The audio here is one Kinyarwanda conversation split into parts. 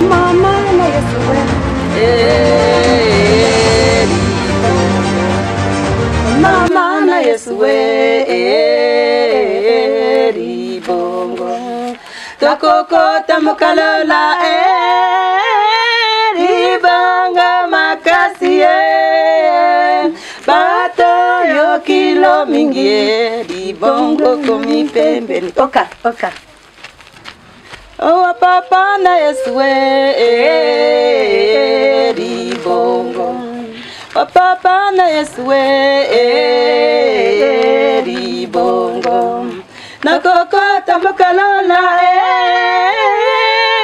mama na Yesu we mama na Yesu we ribongo tokokota mukalola ribanga makasie bato yo kilo mingi ribongo komi pembeni oka oh papa na Yesu we ribongo oh papa na Yesu we ribongo nakokota mukalola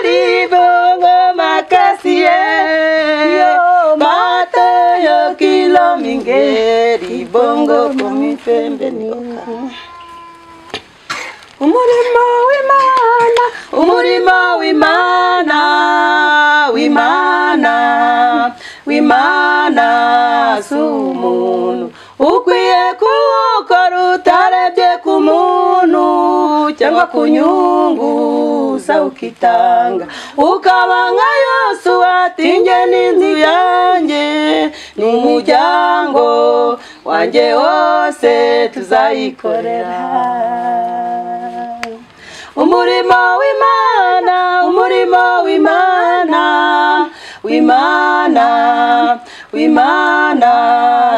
ribongo makasie yo bato yo kilo mingi ribongo komi pembeni umurimo w'Imana sumuntu ukwiye kuwukora utarebye ku muntu cyangwa ku nyungu sa ukitanga ukaba nka Yosuwa ati nge n'inzu yanjye n'umuryango wanjye wose tuzayikorera umurimo w'Imana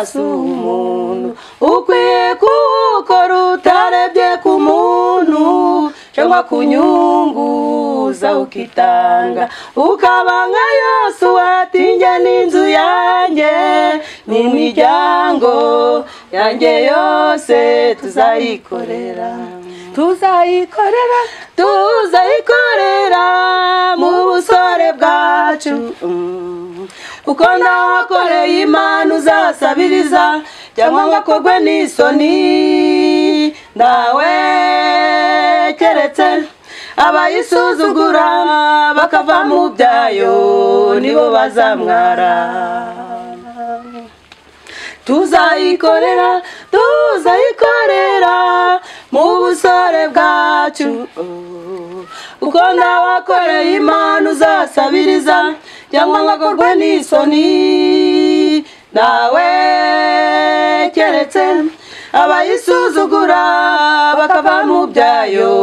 sumuntu ukwiye kuwukora utarebye ku muntu cyangwa ku nyungu za ukitanga ukaba nka Yosuwa ati nge n'inzu yanjye n'imiryango yanjye yose tuzayikorera mu busore bwacu uko nakoreye Imana uzasabiriza cyangwa ngakorwe n'isoni ndawe keretse abayisuzugura bakava mu byayo nibo bazamwara tuzayikorera mu busore bwacu uko nawakoreye Imana uzasabiriza cyangwa ngakorwe n'isoni nawe keretse abayisuzugura bakava mu byayo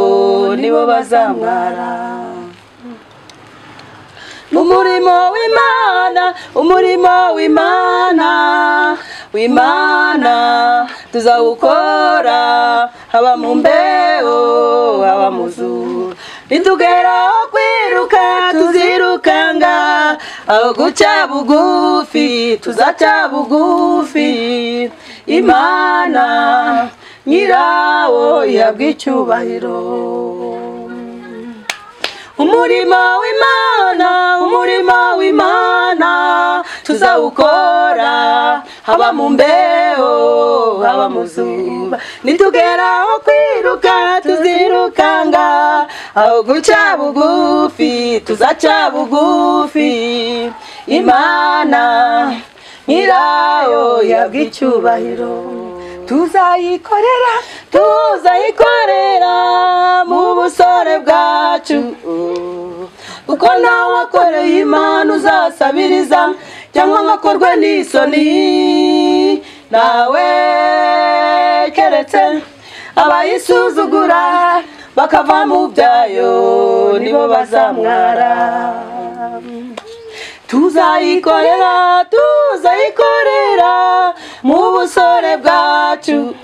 nibo bazamwara umurimo w'Imana tuzawukora haba mu mbeho haba mu zuba nitugeraho kwiruka tuzirukanga aho guca bugufi tuzaca bugufi Imana nyirawo ihabwa icyubahiro umurimo w'Imana tuzawukora haba mu mbeho haba mu zuba nitugeraho kwiruka tuzirukanga aho guca bugufi tuzaca bugufi Imana nyirayo ihabwa icyubahiro tuzayikorera mu busore bwacu uko nawakoreye Imana uzasabiriza cyangwa ngakorwe n'isoni nawe keretse abayisuzugura bakava mu byayo nibo bazamwara tuzayikorera mu busore bwacu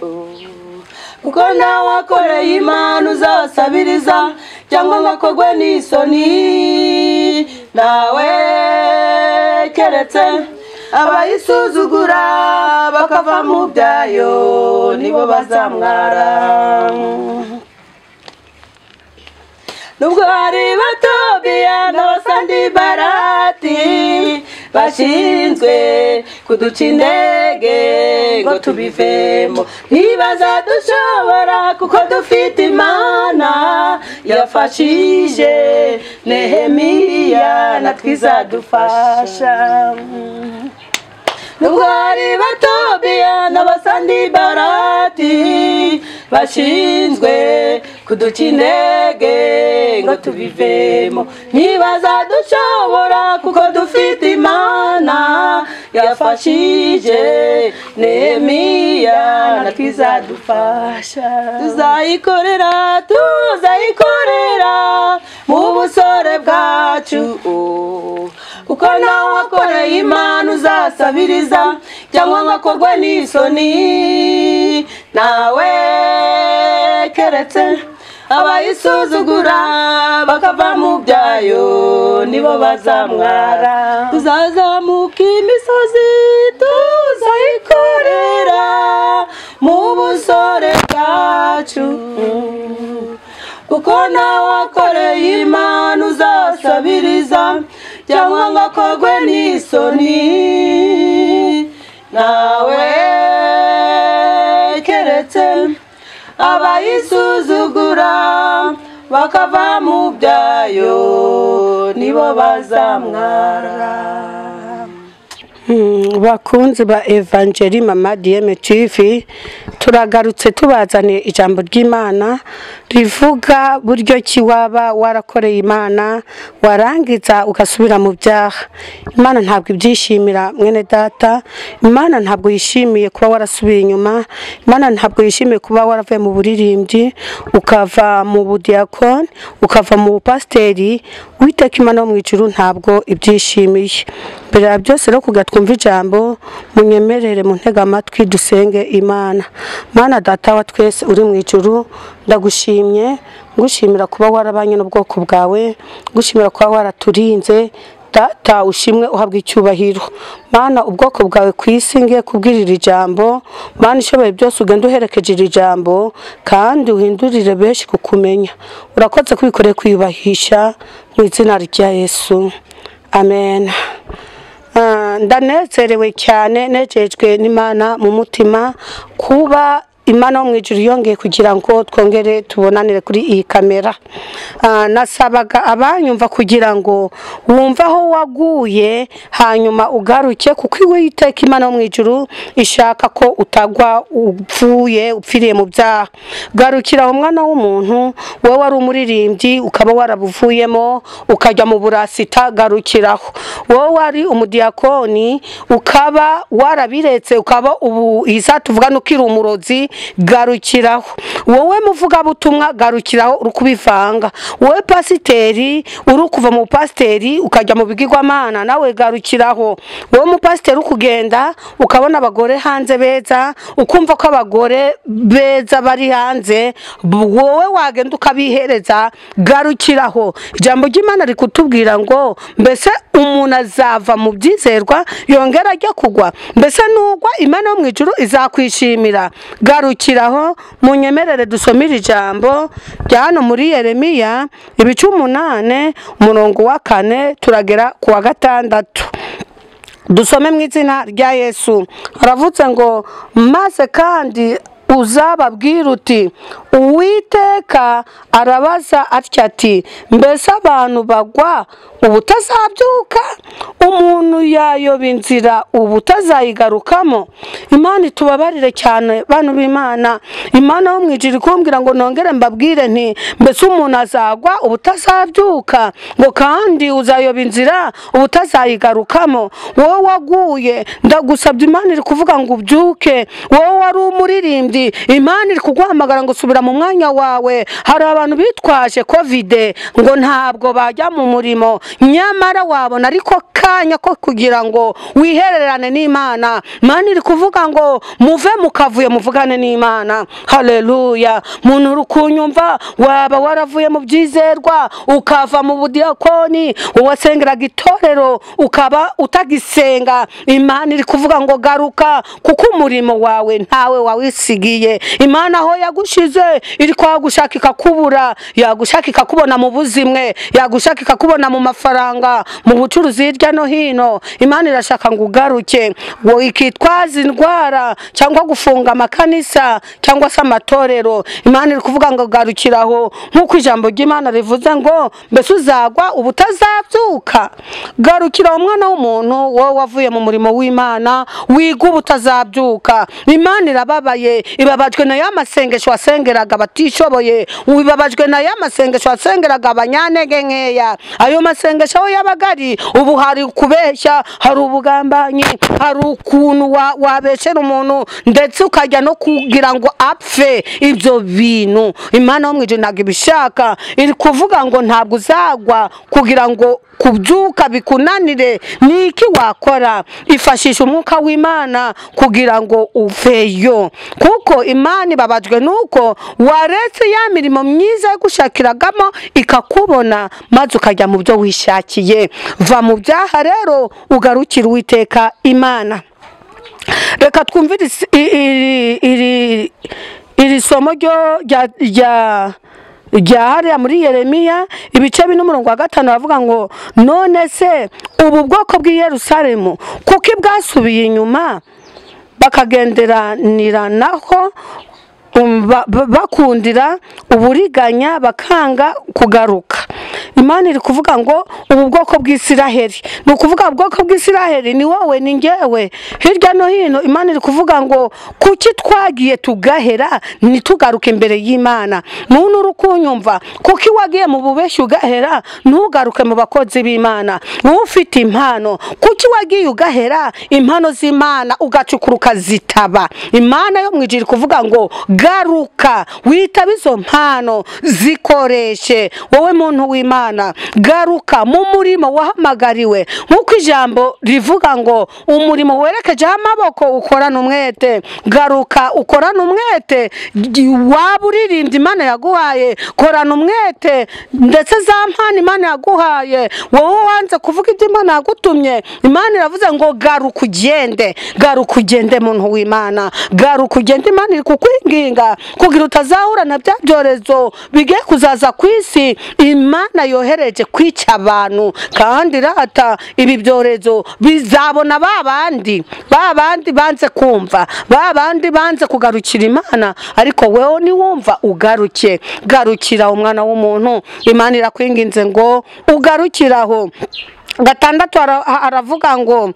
uko nawakoreye Imana uzasabiriza cyangwa ngakorwe n'isoni nawe keretse abayisuzugura bakava mu byayo nibo bazamwara nubwo hari Batobiya n'Abasandibarati bashinzwe kuduca intege ngo tubivemo ntibazadushobora kuko dufite Imana yafashije Nehemiya natwe izadufasha nubwo hari Batobiya n'Abasandibarati bashinzwe kuduca intege ngo tubivemo. Ntibaza dushobora kuko dufite Imana yafashije Nehemiya, natwe izadufasha. Tuzayikorera mu busore bwacu, kuko nawe wakoreye Imana uzasabiriza cyangwa ngakorwe n'isoni. Nawe keretse abayisuzugura bakava mu byayo nibo bazamwara. Tuzazamuka imisozi tuzayikorera mu busore bwacu, kuko nawe wakoreye Imana uzasabiriza cyangwa ngakorwe n'isoni. Nawe keretse abayisuzugura bakava mu byayo nibo bazamwara. Bakunzi ba Evangeli Mama DM TV, turagarutse tubazaniye ijambo ry'Imana rivuga buryo ki waba warakoreye Imana warangiza ugasubira mu byaha. Imana ntabwo ibyishimira mwene data. Imana ntabwo yishimiye kuba warasubiye inyuma. Imana ntabwo yishimiye kuba waravuye mu buririmbyi ukava mu budiakoni ukava mu bupasteri. Uwiteka Imana wo mu ijuru ntabwo ibyishimiye. Mbere ya byose rero kugatwumva ijambo, munyemerere mu ntega amatwi dusenge Imana. Mana data wa twese uri mu ijuru, ndagushimye, ngushimira kuba warabanye n'ubwoko bwawe, ngushimira kuba waraturinze. Data ushimwe uhabwa icyubahiro. Mana ubwoko bwawe ku isi ngiye kubwirira ijambo, Mana ishoboye byose ugenda uherekeje iri jambo kandi uhindurire benshi kukumenya. Urakoze kubikoreye kwiyubahisha mu izina rya Yesu, amen. Ndanezerewe cyane, nejejwe n'Imana mu mutima kuba Imana wo mu ijuru yongeye kugira ngo twongere tubonanire kuri iyi kamera. Nasabaga abanyumva kugira ngo wumva aho waguye hanyuma ugaruke, kuko iwe Iteka Imana wo mu ijuru ishaka ko utagwa upfiriye mu byaha. Garukira umwana w'umuntu, wowe wari umuririmbyi ukaba warabuvuyemo ukajya mu burasita, garukiraho. Wowe wari umudiakoni ukaba warabiretse ukaba ubu izatuvuga nukiri umurozi, garukiraho. Wowe muvuga butumwa, garukiraho urukubivanga. Wowe pasiteri urukuva mu pasiteri ukajya mu bigirwamana, nawe garukiraho. Wowe mu pasiteri ukugenda ukabona abagore hanze beza, ukumva ko abagore beza bari hanze, wowe wagenda ukabihereza, garukiraho. Ijambo ry'Imana rikutubwira ngo mbese umuntu azava mu byizerwa yongera ajya kugwa? Mbese nugwa Imana yo mu ijuru izakwishimira? Garukiraho. Munyemerere dusomire ijambo rya hano muri Yeremiya ibice 8 umurongo wa 4 turagera ku wa 6. Dusome mu izina rya Yesu. Aravuze ngo maze kandi uzababwira uti Uwiteka arabaza atya ati, mbese abantu bagwa ubutazabyuka? Umuntu yayoba inzira ubutazayigarukamo? Imana itubabarire cyane bantu b'Imana. Imana wo mu ijuru kumbwira ngo nongere mbabwire nti mbese umuntu azagwa ubutazabyuka, ngo kandi uzayoba inzira ubutazayigarukamo? Wowe waguye, ndagusabye, Imana iri kuvuga ngo ubyuke. Wowe wari umuririmbyi, Imana iri kuguhamagara ngo subira mu mwanya wawe. Hari abantu bitwaje covid ngo ntabwo bajya mu murimo, nyamara wabona ariko kanya ko kugira ngo wihererane n'Imana. Imana iri kuvuga ngo muve mukavuye muvugane n'Imana. Haleluya. Muntu rukunyumva, waba waravuye mu byizerwa ukava mu budiakoni, uwasengeraga itorero ukaba utagisenga, Imana iri kuvuga ngo garuka, kuko umurimo wawe ntawe wawisigiye. Imana aho yagushize iri kwagushaka ikakubura, yagushaka ikakubona mu buzimwe, yagushaka ikakubona mu mafaranga, mu bucuruzi hirya hirya no hino, Imana irashaka ngo ugaruke, ngo ikitwaza indwara cyangwa gufunga amakanisa cyangwa se amatorero. Imana iri kuvuga ngo garukiraho, nk'uko ijambo ry'Imana rivuze ngo mbese uzagwa ubutazabyuka. Garukira umwana w'umuntu, wowe wavuye mu murimo w'Imana, wiga ubutazabyuka. Imana irababaye, ibabajwe na ya masengesho wasengeraga batishoboye, ubibabajwe na ya masengesho wasengeraga abanyantege nkeya. Ayo masengesho aho yabagari, ubu hari kubeshya, hari ubugambanyi, hari ukuntu wabeshera umuntu ndetse ukajya no kugira ngo apfe. Ibyo bintu Imana yo mwijuru ntabwo ibishaka. Iri kuvuga ngo ntabwo uzagwa kugira ngo kubyuka bikunanire. Niki wakora? Ifashisha umwuka w'Imana kugira ngo uveyo, kuko Imana ibabajwe nuko waretse ya mirimo myiza yo gushakiragamo ikakubona, maze ukajya mu byo wishakiye. Va mu byaha rero ugarukire Uwiteka Imana. Reka twumvire iri somo rya hariya muri Yeremiya ibice 4:5 bavuga ngo none se ubu bwoko bw'i Yerusalemu kuki bwasubiye inyuma bakagenderaniranaho bakundira uburiganya bakanga kugaruka. Imana iri kuvuga ngo ubu bwoko bw'Isiraheli, ni ukuvuga ubwoko bw'Isiraheli ni wowe ni ngewe. Hirya no hino Imana iri kuvuga ngo kuki twagiye tugahera ntitugaruke imbere y'Imana. Muntu uri kunyumva, kuki wagiye mu bubeshyi ugahera ntugaruke mu bakozi b'Imana. Wowe ufite impano, kuki wagiye ugahera impano z'Imana ugacukura ukazitaba. Imana yo mwijuru kuvuga ngo garuka witaba izo mpano zikoreshe. Wowe muntu w'Imana, garuka mu murimo wahamagariwe, nk'uko ijambo rivuga ngo umurimo werekejeho amaboko ukorana umwete. Garuka ukorana umwete. Waba uririmbye Imana yaguhaye, korana umwete, ndetse za mpano Imana yaguhaye. Wowe wanze kuvuga ibyo Imana yagutumye, Imana iravuze ngo garuka ugende. Garuka ugende muntu w'Imana, garuka ugende. Imana iri kukwinginga kugira utazahura na bya byorezo bigiye kuzaza ku isi Imana yohereje kwica abantu. Kandi rata ibi byorezo bizabona babandi banze kumva, babandi banze kugarukira Imana. Ariko wewe ni wumva ugaruke. Garukira umwana w'umuntu, Imana irakwinginze ngo ugarukiraho. 6 aravuga ngo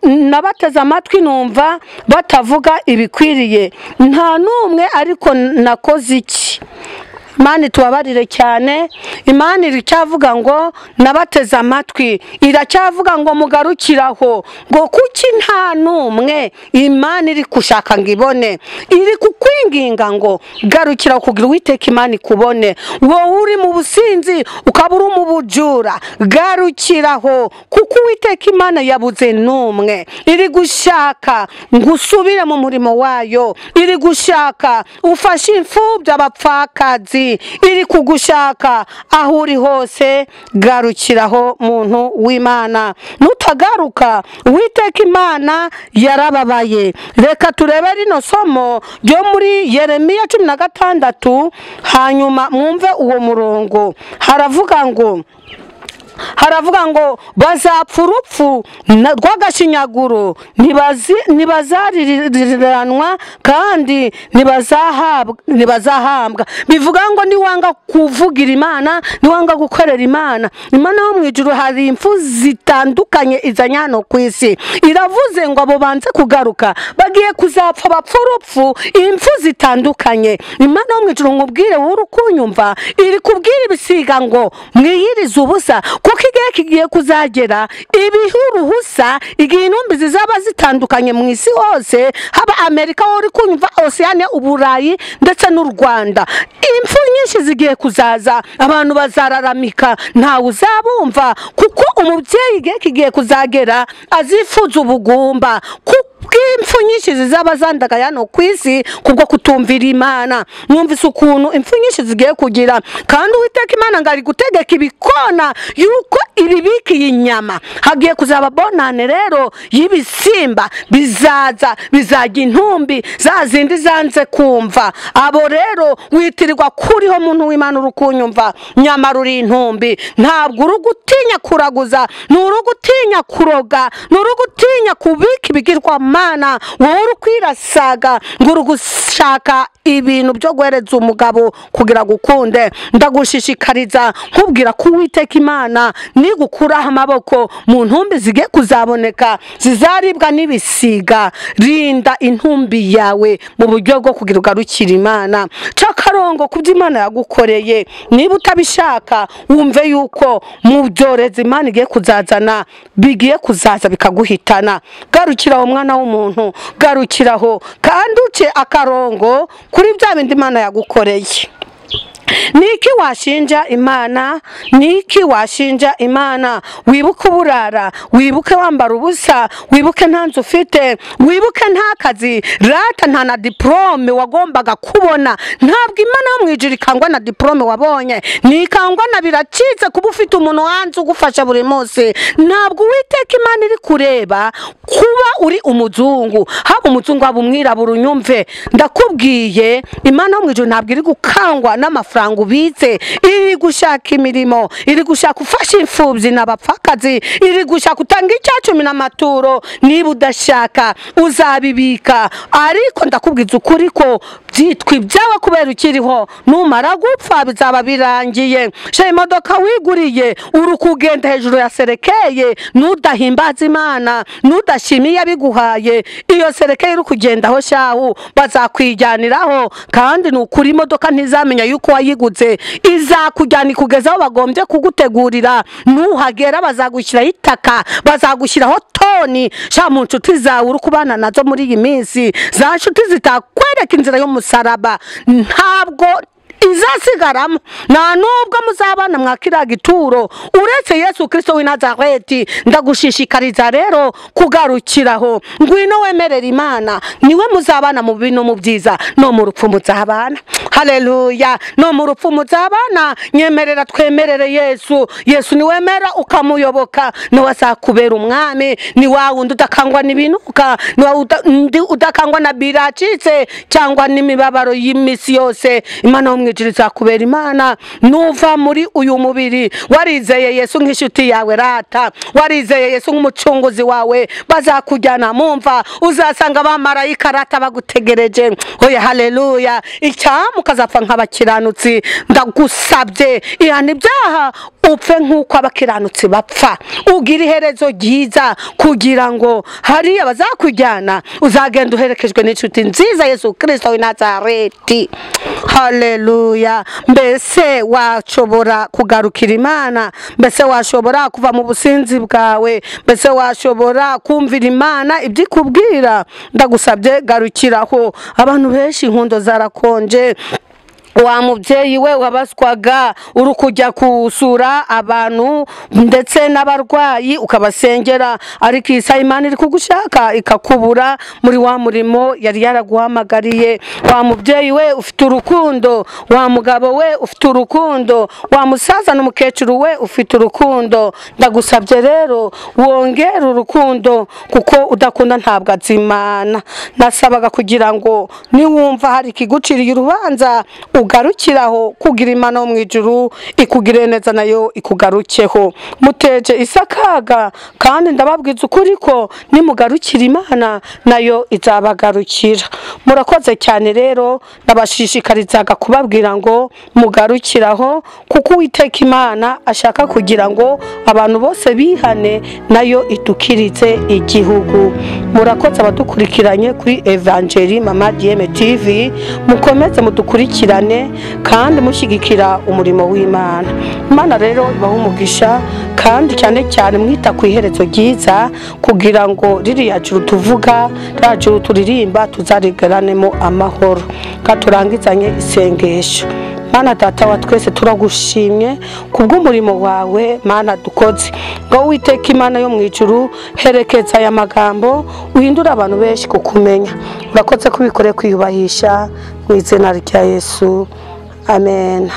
nabateze amatwi numva batavuga ibikwiriye, nta numwe ariko nakoze iki. Imana tubabarire cyane. Imana iracyavuga ngo nabateze amatwi, iracyavuga ngo mugarukiraho, ngo kuki nta numwe Imana iri kushaka ngo ibone. Iri kukwinginga ngo garukira kugira Uwiteka Imana ikubone. Wowe uri mu businzi ukaba uri mu bujura, garukiraho kuko Uwiteka Imana yabuze numwe. Iri gushaka ngo usubire mu murimo wayo, iri gushaka ufashe imfubyi abapfakazi, iri kugushaka aho uri hose. Garukiraho muntu w'Imana. Nutagaruka Uwiteka Imana yarababaye. Reka turebe rino somo ryo muri Yeremiya 16, hanyuma mwumve uwo murongo. Haravuga ngo bazapfa urupfu rw'agashinyaguro, ntibazariranwa kandi ntibazahambwa. Bivuga ngo niwanga kuvugira Imana, niwanga gukorera Imana, Imana yo mwijuru hari impfu zitandukanye izanye hano ku isi. Iravuze ngo abo banze kugaruka bagiye kuzapfa, bapfa urupfu, impfu zitandukanye. Imana yo mwijuru nkubwire wowe urukunyumva, iri kubwira ibisiga ngo mwiyirize ubusa, kuko igihe kigiye kuzagera ibihuruhusa, igihe intumbi zizaba zitandukanye mu isi hose, haba Amerika wowe uri kunyumva, Oceania, Uburayi ndetse n'u Rwanda. Impfu nyinshi zigiye kuzaza, abantu bazararamika, ntawe uzabumva, kuko umubyeyi igihe kigiye kuzagera azifuza ubugumba. impfu nyinshi zizaba zandagaye hano ku isi kubwo kutumvira Imana. Mwumvise ukuntu impfu nyinshi zigiye kugira, kandi Uwiteka Imana ngo ari gutegeka ibikona yuko ibibikiye inyama hagiye kuzaba bonane rero y'ibisimba bizaza bizajya intumbi za zindi zanze kumva. Abo rero witirirwa kuriho muntu w'Imana urukunyumva, nyamara uri intumbi. Ntabwo uri gutinya kuraguza, nuri gutinya kuroga, nuri gutinya kubika ibigirwamana, wowe uri kwirasaga ngo uri gushaka ibintu byo guhereza umugabo kugira gukunde. Ndagushishikariza nkubwira ko Uwiteka Imana nigukuraho amaboko mu ntumbi zigiye kuzaboneka zizaribwa n'ibisiga. Rinda intumbi yawe mu buryo bwo kugira ugarukira Imana. Cakarongo kubyo Imana yagukoreye, niba utabishaka wumve yuko mu byoreza Imana igiye kuzazana bigiye kuzaza bikaguhitana. Garukiraho mwana w'umuntu, garukiraho kandi uce akarongo kuri bya bindi Imana yagukoreye. Niki washinja Imana? Niki washinja Imana? Wibuke uburara, wibuke wambara ubusa, wibuke ntanzu ufite, wibuke nta kazi, rata nta na diplome wagombaga kubona. Ntabwo Imana yo mwijuru ikangwa na diplome wabonye, nikangwa na biracitse kuba ufite umuntu hanze ugufasha buri munsi. Ntabwo Uwiteka Imana iri kureba kuba uri umuzungu, haba umuzungu haba umwirabura. Unyumve ndakubwiye, Imana yo mwijuru ntabwo iri gukangwa n'amafaranga ubitse, iri gushaka imirimo, iri gushaka ufasha imfubyi n'abapfakazi, iri gushaka utanga icyacumi n'amaturo. Niba udashaka uzabibika, ariko ndakubwiza ukuri ko byitwa ibyawe kubera ukiriho. Numara gupfa bizaba birangiye. She imodoka wiguriye uri kugenda hejuru ya serekeye, nudahimbaza Imana, nudashimiye abiguhaye, iyo serekeye uri kugendaho shahu bazakwijyaniraho. Kandi nukuri imodoka ntizamenya yuko wayiguze, izakujyana kugezaho bagombye kugutegurira. Nuhagera bazagushyiraho itaka, bazagushyiraho toni. Sha mu nshuti zawe uri kubana nazo muri iyi minsi, za nshuti zitakwereka inzira y'umusaraba, ntabwo izasigaramo. Nta nubwo muzabana mwakira gituro uretse Yesu Kristo w'i Nazareti. Ndagushishikariza rero kugarukiraho, ngwino wemerera Imana, niwe muzabana mu bintu mu byiza no mu rupfu muzabana. Haleluya! No mu rupfu muzabana. Nyemerera twemerere Yesu. Yesu niwemera ukamuyoboka, niwe azakubera umwami. Ni wa wundi udakangwa n'ibinuka, ni wa udakangwa na biracitse cyangwa n'imibabaro y'imisi yose. Imana umwijiriza kubera Imana. Nuva muri uyu mubiri warizeye Yesu nk'inshuti yawe, rata warizeye Yesu nk'umucunguzi wawe, bazakujyana mumva, uzasanga abamarayika rata bagutegereje. Oya haleluya! Icyamu ukazapfa nk'abakiranutsi. Ndagusabye ihana ibyaha upfe nk'uko abakiranutsi bapfa, ugira iherezo ryiza, kugira ngo hariya bazakujyana uzagenda uherekejwe n'inshuti nziza Yesu Kristo w'i Nazareti. Haleluya! Mbese washobora kugarukira Imana? Mbese washobora kuva mu businzi bwawe? Mbese washobora kumvira Imana ibyo ikubwira? Ndagusabye garukiraho. Abantu benshi inkundo zarakonje. Wa mubyeyi we wabaswaga uri kujya kusura abantu ndetse n'abarwayi ukabasengera, ariko isa Imana iri kugushaka ikakubura muri wa murimo yari yaraguhamagariye. Wa mubyeyi we ufite urukundo, wa mugabo we ufite urukundo, wa musaza n'umukecuru we ufite urukundo. Ndagusabye rero wongera urukundo, kuko udakunda ntabwo azimana. Nasabaga kugira ngo niwumva hari ikiguciriye urubanza ugarukiraho, kugira Imana yo mwijuru ikugire neza nayo ikugarukeho. Muteje isakaga, kandi ndababwiza ukuri ko nimugarukira Imana nayo izabagarukira. Murakoze cyane rero, nabashishikarizaga kubabwira ngo mugarukiraho, kuko Uwiteka Imana ashaka kugira ngo abantu bose bihane nayo itukirize igihugu. Murakoze abadukurikiranye kuri Evangeli Mama Dieme TV, mukomeze mudukurikirane kandi mushyigikira umurimo w'Imana. Imana rero ibahe umugisha, kandi cyane cyane mwita ku iherezo ryiza, kugira ngo ririya juru tuvuga, ririya juru turirimba tuzarigeranemo amahoro. Katurangizanye isengesho. Mana data wa twese turagushimye kubw'umurimo wawe Mana dukoze ngo Uwiteka Imana yo mu ijuru herekeza aya magambo uhindura abantu benshi kukumenya urakoze kubikore kwiyubahisha mu izina rya Yesu amen.